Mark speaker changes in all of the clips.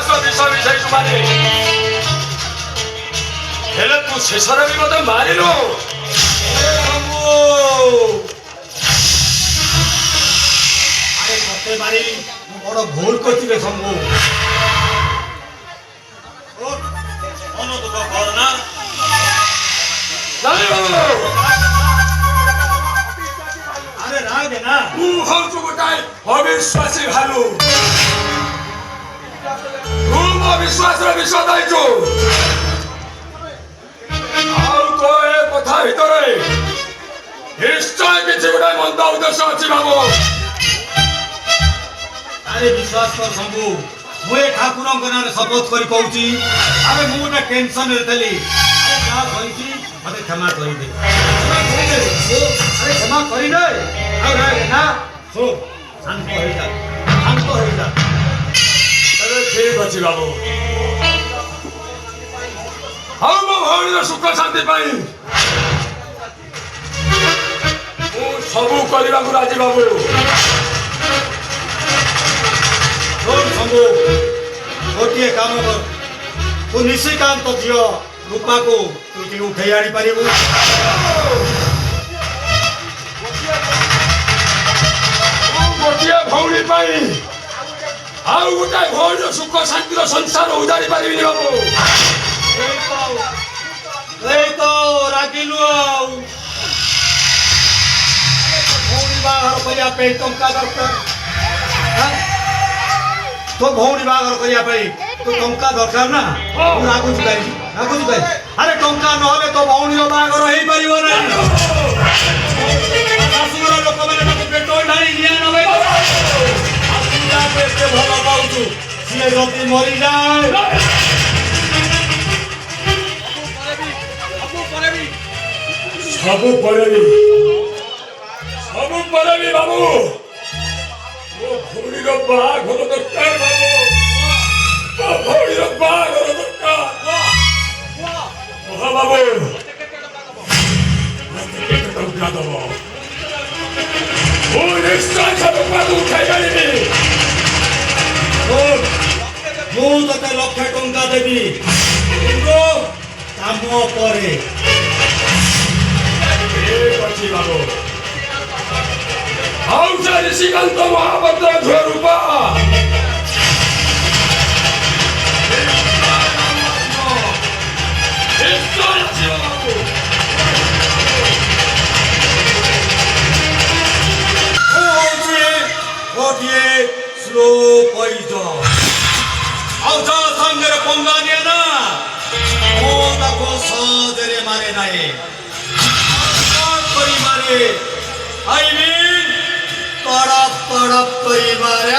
Speaker 1: ବିଶ୍ୱାସ ବିଷ ମିଶାଇଛୁ ମାନେ ହେଲେ ତୁ ଶେଷରେ ବି ମତେ ମାରିଲୁ।
Speaker 2: আরে মতে মারি বড় ভুল করছি রে শম্ভু।
Speaker 3: অনুদুঃখ কর না।
Speaker 2: আরে রাগ দে না।
Speaker 1: ତୁ ହଉଛୁ ଗୋଟାଏ ଅବିଶ୍ୱାସୀ ଭାଲୁ। ତୁ ମୋ ବିଶ୍ୱାସରେ ବିଷ ଦେଇଛୁ। ଆଉ ତୋ ଏ କଥା ଭିତରେ ନିଶ୍ଚୟ କିଛି ଗୋଟେ ମନ୍ଦ ଉଦ୍ଦେଶ୍ୟ ଅଛି ବାବୁ।
Speaker 2: আরে বিশ্বাস কর শম্ভু, ମୁଁ ଏ ଠାକୁରଙ୍କ ନାଁରେ ଶପଥ କରି କହୁଛି, ଆରେ ମୁଁ ଗୋଟେ ଟେନସନରେ ଥିଲି। ଆରେ ଯାହା କରିଛି ମତେ କ୍ଷମା କରିଦେ। ଆରେ କ୍ଷମା କରିଦେ। ଆଉ ରାଗ ନା, ଶୁଣ ଶାନ୍ତ ହେଇଯା, ଶାନ୍ତ ହେଇଯା।
Speaker 1: ତେବେ ଠିକ ଅଛି ବାବୁ। ଆଉ ମୋ ଭଉଣୀର ସୁଖ ଶାନ୍ତି ପାଇଁ ମୁଁ ସବୁ କରିବାକୁ ରାଜି ବାବୁ।
Speaker 2: ଶୁଣ ଶମ୍ଭୁ, ଗୋଟିଏ କାମ କର, ତୁ ନିଶିକାନ୍ତ ଝିଅ ରୂପାକୁ ତୁ ଟିକେ ଉଠେଇ ଆଣିପାରିବୁ।
Speaker 1: ଗୋଟିଏ ଭଉଣୀ ପାଇଁ ଆଉ ଗୋଟାଏ ଭଉଣୀର ସୁଖ ଶାନ୍ତିର ସଂସାର ଉଜାଡ଼ି ପାରିବିନି ବାବୁ।
Speaker 2: ଏଇ ତ ରାଗିଲୁ ଆଉ। ଭଉଣୀ ବାହାଘର କରିବା ପାଇଁ ଟଙ୍କା ଦରକାର। ତୋ ଭଉଣୀ ବାହାଘର କରିବା ପାଇଁ ତୋ ଟଙ୍କା ଦରକାର ନା। ମୁଁ ରାଗୁଛି କାହିଁକି, ରାଗୁଛି କାହିଁକି? ଆରେ ଟଙ୍କା ନହେଲେ ତୋ ଭଉଣୀର ବାହାଘର ହେଇପାରିବ ନାହିଁ। ଶାଶୁଘର ଲୋକମାନେ ତାକୁ ପେଟ୍ରୋଲ ଢାଳି ନିଆଁ ନବେ। ଏତେ ଭଲ ପାଉଛୁ, ସିଏ ଯଦି ମରିଯାଏ
Speaker 1: ସବୁ ପରେବି ବାବୁ। ମୋ ଭଉଣୀର ବାହାଘର ଦରକାର ବାବୁ। ମୋ ଭଉଣୀର ବାହାଘର ଦରକାର। ବାବୁ କେତେ ଟଙ୍କା ଦବ? ମୁଁ ନିଶ୍ଚୟ ସବୁ ଉଠାଇ ଆଣିବି।
Speaker 2: ମୁଁ ତତେ ଲକ୍ଷେ ଟଙ୍କା ଦେବି, କିନ୍ତୁ କାମ ପରେ।
Speaker 1: ଠିକ ଅଛି ବାବୁ। ଆଉ ସେ ଋଷିକାନ୍ତ ମହାପାତ୍ର ଝିଅ ରୂପା ନିଶ୍ଚୟ ଆସିବ ବାବୁ।
Speaker 2: ଗୋଟିଏ ସ୍ଲୋ ପଇଜନ। ଆଉ ଯାହା ସାଙ୍ଗରେ ପଙ୍ଗା ନିଏ ନା, ମୁଁ ତାକୁ ସହଜରେ ମାରେ ନାହିଁ। କରି ମାରେ, ଆଇ ମିନ୍ ତଡ଼ପ ତଡ଼ପ କରି ମାରେ।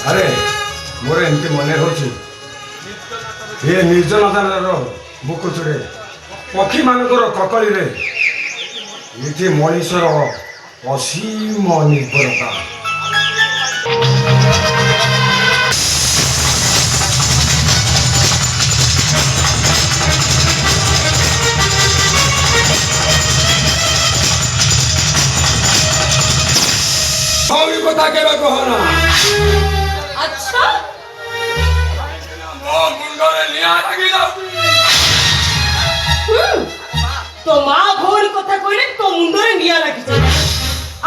Speaker 1: ଆରେ ମୋର ଏମିତି ମନେ ହଉଛି ଏ ନିର୍ଜନତାର ବୁକୁଚୁଡ଼େ ପକ୍ଷୀମାନଙ୍କର କକଳିରେ ଏଠି ମଣିଷର ଅସୀମ ନିର୍ଭରତା। ଭଉଣୀ କଥା କେବେ କହନା।
Speaker 4: अच्छा
Speaker 1: ମୋ ମୁଣ୍ଡରେ ନିଆଁ ଲାଗିଯାଉଛି।
Speaker 4: तो माँ भौणी कथा कहले तो मुंडरे निया लागी छ।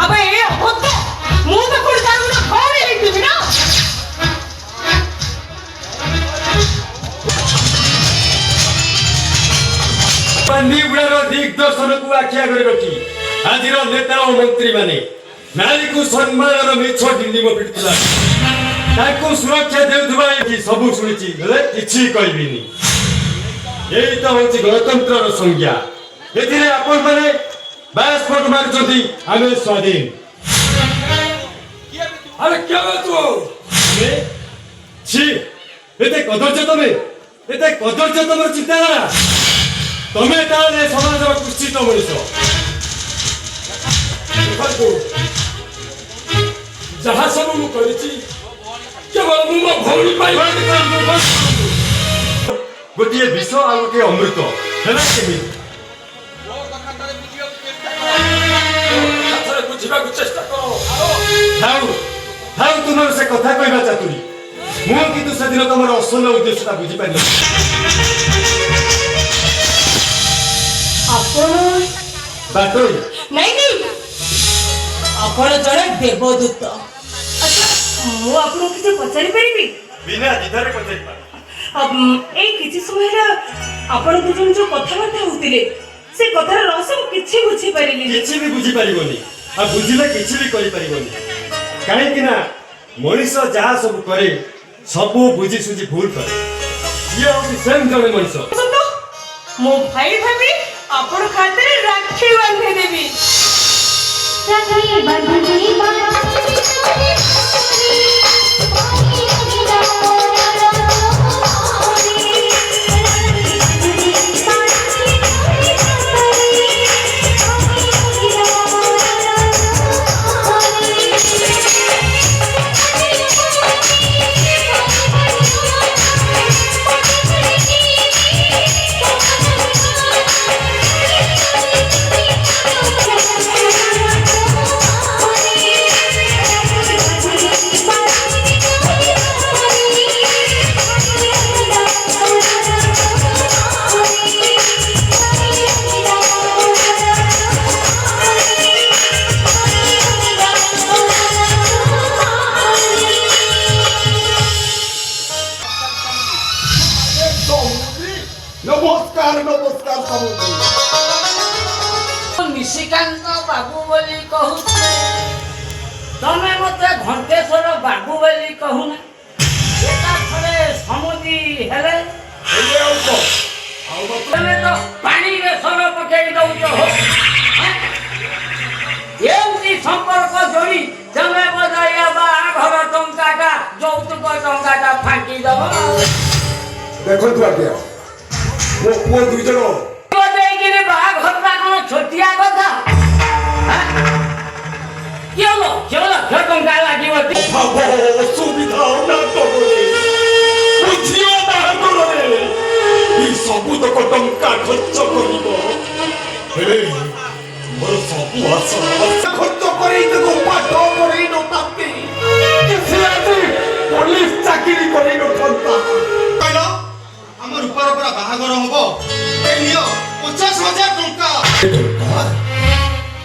Speaker 4: अबे ए होत मु तो कोड जानु ना भौणी लिखि ना।
Speaker 3: पंडीगुड़ार दिग्दर्शन को आख्या करे रखी आजिर नेता और मंत्री माने नारी को सम्मान मिछ डिंडिम पिटुला ताको सुरक्षा देउथबा कि सब सुनिछि हेले किछि कहबिनी। एई त होछि गणतंत्र संज्ञा। एथिरे आपण माने बास फोट मारछथि आमे स्वाधीन।
Speaker 1: अरे क्या बात हो?
Speaker 3: छी एते कदर्य तमर चिंताधारा तमे ताले समाजर कुचित मनिष
Speaker 1: जहाँ सब मु करिछि केवल मु मो भौणी पाई
Speaker 3: ଗୋଟିଏ ବିଷ ଆଉ ଗୋଟିଏ ଅମୃତ ହେଲା କେମିତି?
Speaker 1: ଥରେ ବୁଝିବାକୁ ଚେଷ୍ଟା କର।
Speaker 3: ଥାଉ ଥାଉ ତୁମର ସେ କଥା କହିବା ଚାତୁରୀ। ମୁଁ କିନ୍ତୁ ସେଦିନ ତମର ଅସଲ ଉଦ୍ଦେଶ୍ୟଟା ବୁଝିପାରିଲି।
Speaker 4: ଆପଣ
Speaker 3: ବାଟୋଇ
Speaker 4: ନାଇଁ ନାଇଁ, ଆପଣ ଜଣେ ଦେବଦୂତ। ଆଚ୍ଛା, ମୁଁ ଆପଣଙ୍କୁ କିଛି ପଚାରି ପାରିବି?
Speaker 3: ବିନା ଦ୍ୱିଧାରେ ପଚାରିପାର।
Speaker 4: ଏଇ କିଛି ସମୟ ହେଲା ଆପଣ ଦୁଜଣ ଯୋଉ କଥାବାର୍ତ୍ତା ହଉଥିଲେ, ସେ କଥାର ରହସ୍ୟ ମୁଁ କିଛି ବୁଝିପାରିଲିନି।
Speaker 3: କିଛି ବି ବୁଝିପାରିବନି, ଆଉ ବୁଝିଲେ କିଛି ବି କରିପାରିବନି। କାହିଁକି ନା ମଣିଷ ଯାହା ସବୁ କରେ ସବୁ ବୁଝି ସୁଝି ଭୁଲ କରେ। ଇଏ ହଉଛି ସେମ୍ ଜଣେ ମଣିଷ।
Speaker 4: ସତ, ମୋ ଭାଇ ଭାବି ଆପଣ ଖାତରେ ରାକ୍ଷୀ ବାନ୍ଧି ଦେବି।
Speaker 5: নমস্কার নমস্কার সমুদ্র।
Speaker 6: নিশিকান্ত বাবু বলি কহুছে, তমে মতে ঘণ্টেশ্বর বাবু বলি কহুনা। এটা থরে সমুদি হেলে তমে তো পানিরে সর পকাই দউছ হো। এমনি সম্পর্ক জড়ি তমে বজাইয়া বাহাঘর টঙ্কাটা যৌতুক টঙ্কাটা ফাঁকি দেব।
Speaker 5: দেখন্তু আজ্ঞା ମୋ ପୁଅ ଦୁଇ ଜଣ
Speaker 6: ଦେଇକିରି ବାହାଘରଟା କଣ ଛୋଟିଆ କଥା? କି ହବ ଲକ୍ଷ ଟଙ୍କା ଲାଗିବ?
Speaker 1: ଅସୁବିଧା ନାଟକରେ ମୋ ଝିଅ ବାହାଘରରେ ଏ ସବୁତକ ଟଙ୍କା ଖର୍ଚ୍ଚ କରିବ। ହେଲେ ମୋର ସବୁ ଆଶା
Speaker 5: ଖର୍ଚ୍ଚ କରେଇ ତାକୁ ପାଠ ପଢେଇ ନଥାନ୍ତି,
Speaker 1: ସେ ଆଜି ପୋଲିସ ଚାକିରି କରି ନଥାନ୍ତା।
Speaker 2: କହିଲ ଆମ ରୂପାର ପରା ବାହାଘର ହବ, ଏ ନିଅ 50,000 ଟଙ୍କା।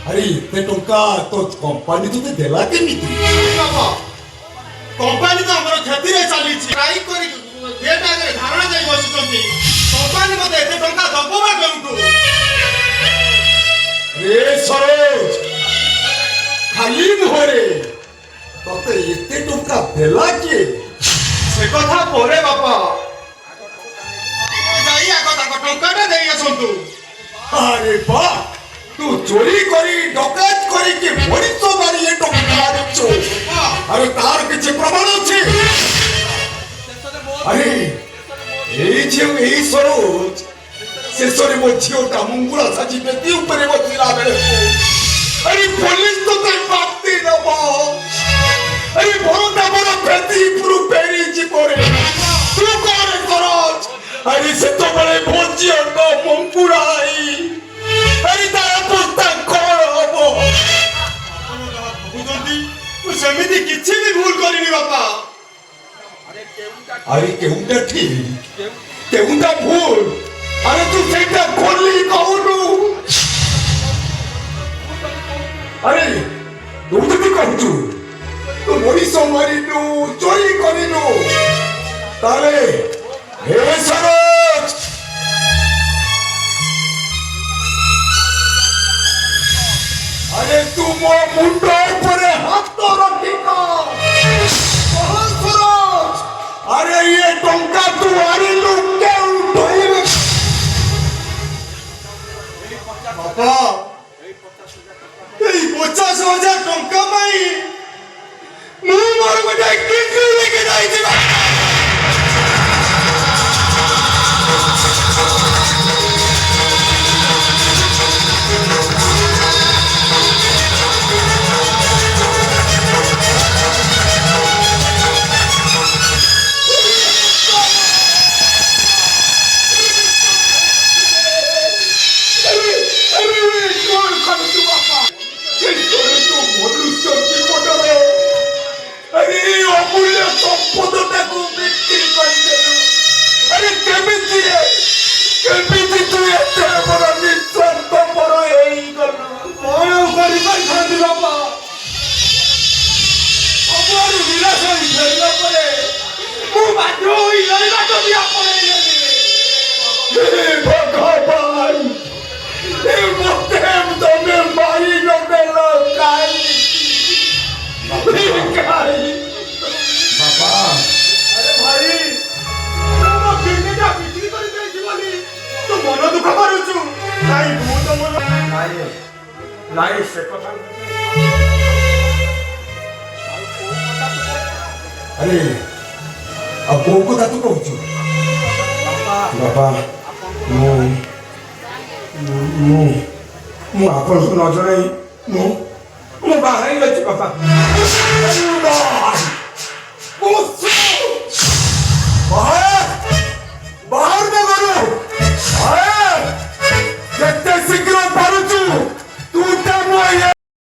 Speaker 5: ଆରେ ଏତେ ଟଙ୍କା ତ କମ୍ପାନୀ ତତେ ଦେଲା କେମିତି?
Speaker 2: ବାବା, କମ୍ପାନୀ ତ ଆମର କ୍ଷତିରେ ଚାଲିଛି। ଟ୍ରାଇ କରି ଗେଟ୍ ଆଗରେ ଧାରଣା ଯାଇ ବସିଛନ୍ତି। କମ୍ପାନୀ ମତେ ଏତେ ଟଙ୍କା ଦବ ବା କେଉଁଠୁ?
Speaker 5: ରେ ସରୋଜ, ଖାଲି ମୁହଁରେ ତତେ ଏତେ ଟଙ୍କା ଦେଲା କିଏ?
Speaker 2: ସେ କଥା ପରେ ବାପା, ଯାଇ ଆଗ ତାଙ୍କ ଟଙ୍କାଟା ଦେଇ ଆସନ୍ତୁ।
Speaker 5: ଆରେ ବା, ତୁ ଚୋରି କରି ଡକାୟତ କରିକି ମଣିଷ ମାରି ଏ ଟଙ୍କା ଆଣିଛୁ। ଆରେ ତାର କିଛି ପ୍ରମାଣ ଅଛି? ଆରେ ଏଇ ଝିଅ ଏଇ ସରୋଜ ଶେଷରେ ମୋ ଝିଅଟା ମଙ୍ଗୁଳା ସାଜି ବେଦି ଉପରେ ବସିଲା ବେଳକୁ ଆରେ ପୋଲିସ ତତେ ବାତି ନବ। ଆରେ ବରଟା ବର ବେଦି ଉପରୁ ଫେରି ଯିବରେ ତୁ କଣ ସରୋଜ? ଆରେ ସେତେବେଳେ ମୋ ଝିଅଟା ମଙ୍ଗୁଳା ଆଇ ଆରେ ତାର ଅବସ୍ଥା କଣ ହବ?
Speaker 2: ଭାବୁଛନ୍ତି ମୁଁ ସେମିତି କିଛି ବି ଭୁଲ କରିନି ବାପା।
Speaker 5: আরে কেউটা ঠিক কেউটা ভুল? আরে তুই সেটা করলি কহুনু? আরে তুই যদি কହୁଛୁ তু মরিষ মারিনু চুরি করিনু তাহলে হে সরোজ আরে তু মো মুন্ড উপরে হাত রখি কর। সরোজ, আরে ইয়ে টঙ্কা তু আনিলু কেউঠু?
Speaker 2: ବାପା, ଏଇ 50,000 ଟଙ୍କା ପାଇଁ
Speaker 5: ମୁଁ ମୋର ଗୋଟେ କିଡନୀ ବିକି ଦେଇଛି ବା।
Speaker 1: ଭାଇ
Speaker 5: ବାପା
Speaker 3: ଆରେ ଭାଇ ମୋ କିଡନୀଟା ବିକ୍ରି କରି ଦେଇଛି ବୋଲି ତୁ ମନ ଦୁଃଖ କରୁଛୁ ନାଇଁ ମୁଁ ତ ମୋର
Speaker 1: ନାଇଁ ସେ କଥା
Speaker 5: ଆରେ ଆଉ କୋଉ କଥା ତୁ କହୁଛୁ ବାପା ମୁଁ ଆପଣଙ୍କୁ ନ ଜଣାଇ ମୁଁ ବାହା ହେଇଯାଇଛି ବାପା